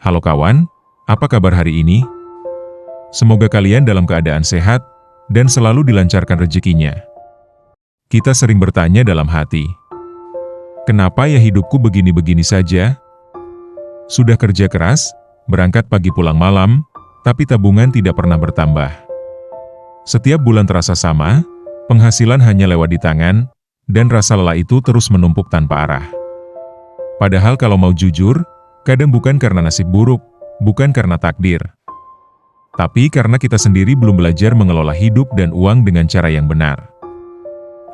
Halo kawan, apa kabar hari ini? Semoga kalian dalam keadaan sehat dan selalu dilancarkan rezekinya. Kita sering bertanya dalam hati, kenapa ya hidupku begini-begini saja? Sudah kerja keras, berangkat pagi pulang malam, tapi tabungan tidak pernah bertambah. Setiap bulan terasa sama, penghasilan hanya lewat di tangan, dan rasa lelah itu terus menumpuk tanpa arah. Padahal kalau mau jujur, kadang bukan karena nasib buruk, bukan karena takdir, tapi karena kita sendiri belum belajar mengelola hidup dan uang dengan cara yang benar.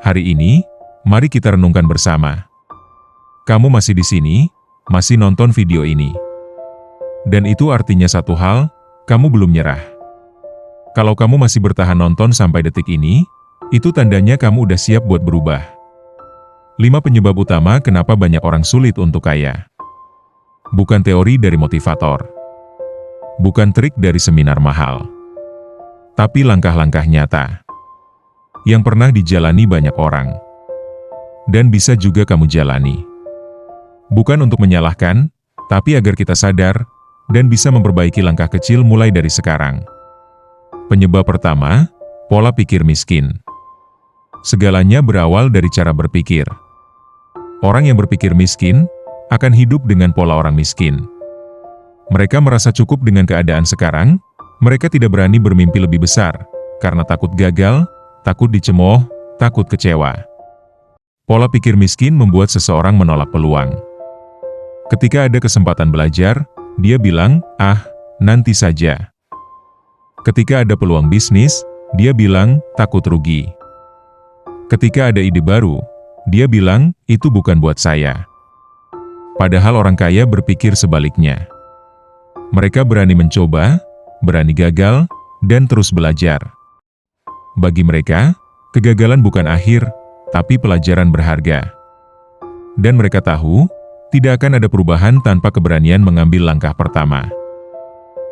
Hari ini, mari kita renungkan bersama. Kamu masih di sini, masih nonton video ini. Dan itu artinya satu hal, kamu belum nyerah. Kalau kamu masih bertahan nonton sampai detik ini, itu tandanya kamu udah siap buat berubah. 5 penyebab utama kenapa banyak orang sulit untuk kaya. Bukan teori dari motivator. Bukan trik dari seminar mahal. Tapi langkah-langkah nyata. Yang pernah dijalani banyak orang. Dan bisa juga kamu jalani. Bukan untuk menyalahkan, tapi agar kita sadar, dan bisa memperbaiki langkah kecil mulai dari sekarang. Penyebab pertama, pola pikir miskin. Segalanya berawal dari cara berpikir. Orang yang berpikir miskin, akan hidup dengan pola orang miskin. Mereka merasa cukup dengan keadaan sekarang, mereka tidak berani bermimpi lebih besar, karena takut gagal, takut dicemooh, takut kecewa. Pola pikir miskin membuat seseorang menolak peluang. Ketika ada kesempatan belajar, dia bilang, nanti saja. Ketika ada peluang bisnis, dia bilang, takut rugi. Ketika ada ide baru, dia bilang, itu bukan buat saya. Padahal orang kaya berpikir sebaliknya. Mereka berani mencoba, berani gagal, dan terus belajar. Bagi mereka, kegagalan bukan akhir, tapi pelajaran berharga. Dan mereka tahu, tidak akan ada perubahan tanpa keberanian mengambil langkah pertama.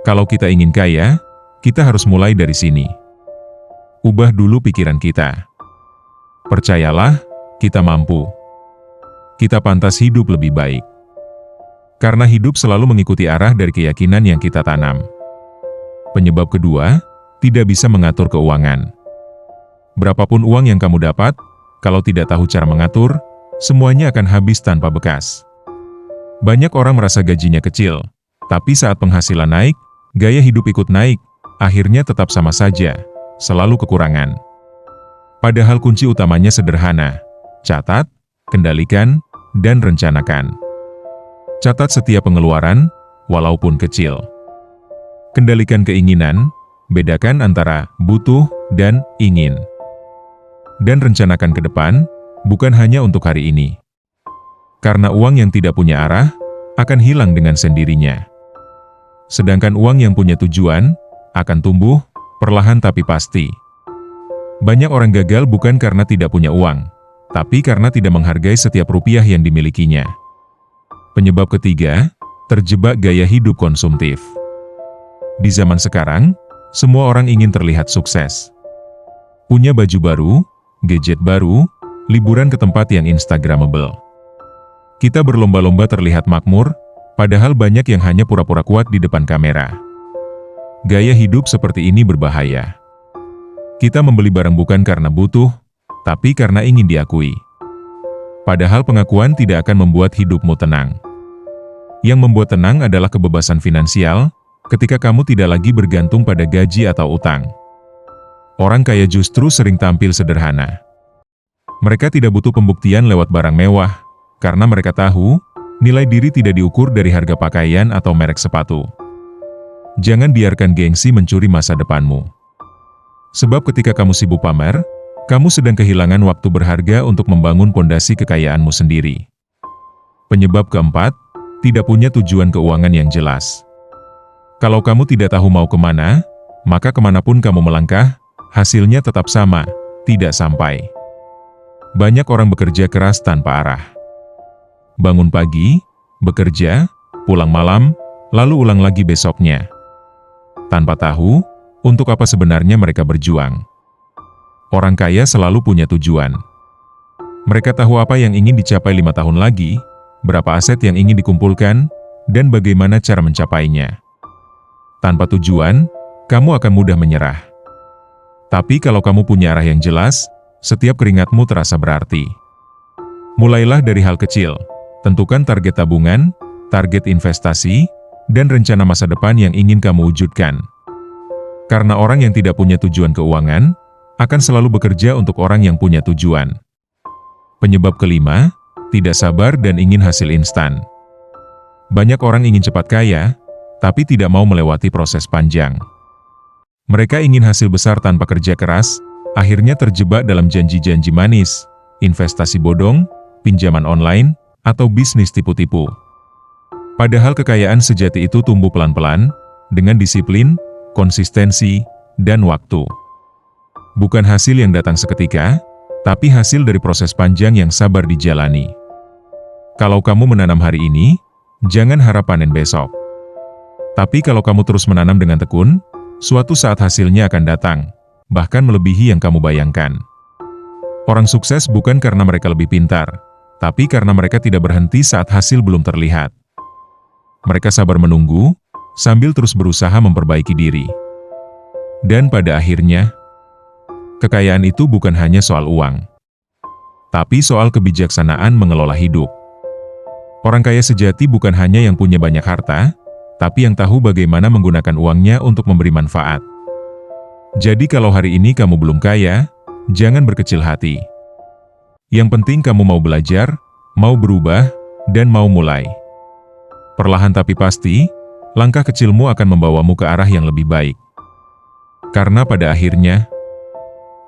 Kalau kita ingin kaya, kita harus mulai dari sini. Ubah dulu pikiran kita. Percayalah, kita mampu. Kita pantas hidup lebih baik. Karena hidup selalu mengikuti arah dari keyakinan yang kita tanam. Penyebab kedua, tidak bisa mengatur keuangan. Berapapun uang yang kamu dapat, kalau tidak tahu cara mengatur, semuanya akan habis tanpa bekas. Banyak orang merasa gajinya kecil, tapi saat penghasilan naik, gaya hidup ikut naik, akhirnya tetap sama saja, selalu kekurangan. Padahal kunci utamanya sederhana. Catat, kendalikan, dan rencanakan. Catat setiap pengeluaran, walaupun kecil. Kendalikan keinginan, bedakan antara butuh dan ingin. Dan rencanakan ke depan, bukan hanya untuk hari ini. Karena uang yang tidak punya arah, akan hilang dengan sendirinya. Sedangkan uang yang punya tujuan, akan tumbuh, perlahan tapi pasti. Banyak orang gagal bukan karena tidak punya uang, tapi karena tidak menghargai setiap rupiah yang dimilikinya. Penyebab ketiga, terjebak gaya hidup konsumtif. Di zaman sekarang, semua orang ingin terlihat sukses. Punya baju baru, gadget baru, liburan ke tempat yang instagramable. Kita berlomba-lomba terlihat makmur, padahal banyak yang hanya pura-pura kuat di depan kamera. Gaya hidup seperti ini berbahaya. Kita membeli barang bukan karena butuh, tapi karena ingin diakui. Padahal pengakuan tidak akan membuat hidupmu tenang. Yang membuat tenang adalah kebebasan finansial, ketika kamu tidak lagi bergantung pada gaji atau utang. Orang kaya justru sering tampil sederhana. Mereka tidak butuh pembuktian lewat barang mewah, karena mereka tahu, nilai diri tidak diukur dari harga pakaian atau merek sepatu. Jangan biarkan gengsi mencuri masa depanmu. Sebab ketika kamu sibuk pamer, kamu sedang kehilangan waktu berharga untuk membangun pondasi kekayaanmu sendiri. Penyebab keempat, tidak punya tujuan keuangan yang jelas. Kalau kamu tidak tahu mau kemana, maka kemanapun kamu melangkah, hasilnya tetap sama, tidak sampai. Banyak orang bekerja keras tanpa arah. Bangun pagi, bekerja, pulang malam, lalu ulang lagi besoknya. Tanpa tahu, untuk apa sebenarnya mereka berjuang. Orang kaya selalu punya tujuan. Mereka tahu apa yang ingin dicapai 5 tahun lagi, berapa aset yang ingin dikumpulkan, dan bagaimana cara mencapainya. Tanpa tujuan, kamu akan mudah menyerah. Tapi kalau kamu punya arah yang jelas, setiap keringatmu terasa berarti. Mulailah dari hal kecil, tentukan target tabungan, target investasi, dan rencana masa depan yang ingin kamu wujudkan. Karena orang yang tidak punya tujuan keuangan, akan selalu bekerja untuk orang yang punya tujuan. Penyebab kelima, tidak sabar dan ingin hasil instan. Banyak orang ingin cepat kaya, tapi tidak mau melewati proses panjang. Mereka ingin hasil besar tanpa kerja keras, akhirnya terjebak dalam janji-janji manis, investasi bodong, pinjaman online, atau bisnis tipu-tipu. Padahal kekayaan sejati itu tumbuh pelan-pelan, dengan disiplin, konsistensi, dan waktu. Bukan hasil yang datang seketika, tapi hasil dari proses panjang yang sabar dijalani. Kalau kamu menanam hari ini, jangan harap panen besok. Tapi kalau kamu terus menanam dengan tekun, suatu saat hasilnya akan datang, bahkan melebihi yang kamu bayangkan. Orang sukses bukan karena mereka lebih pintar, tapi karena mereka tidak berhenti saat hasil belum terlihat. Mereka sabar menunggu, sambil terus berusaha memperbaiki diri. Dan pada akhirnya, kekayaan itu bukan hanya soal uang, tapi soal kebijaksanaan mengelola hidup. Orang kaya sejati bukan hanya yang punya banyak harta, tapi yang tahu bagaimana menggunakan uangnya untuk memberi manfaat. Jadi kalau hari ini kamu belum kaya, jangan berkecil hati. Yang penting kamu mau belajar, mau berubah, dan mau mulai. Perlahan tapi pasti, langkah kecilmu akan membawamu ke arah yang lebih baik. Karena pada akhirnya,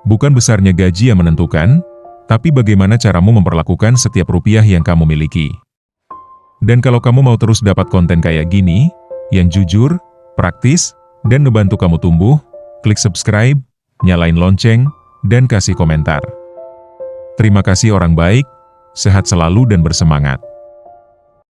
bukan besarnya gaji yang menentukan, tapi bagaimana caramu memperlakukan setiap rupiah yang kamu miliki. Dan kalau kamu mau terus dapat konten kayak gini, yang jujur, praktis, dan ngebantu kamu tumbuh, klik subscribe, nyalain lonceng, dan kasih komentar. Terima kasih orang baik, sehat selalu dan bersemangat.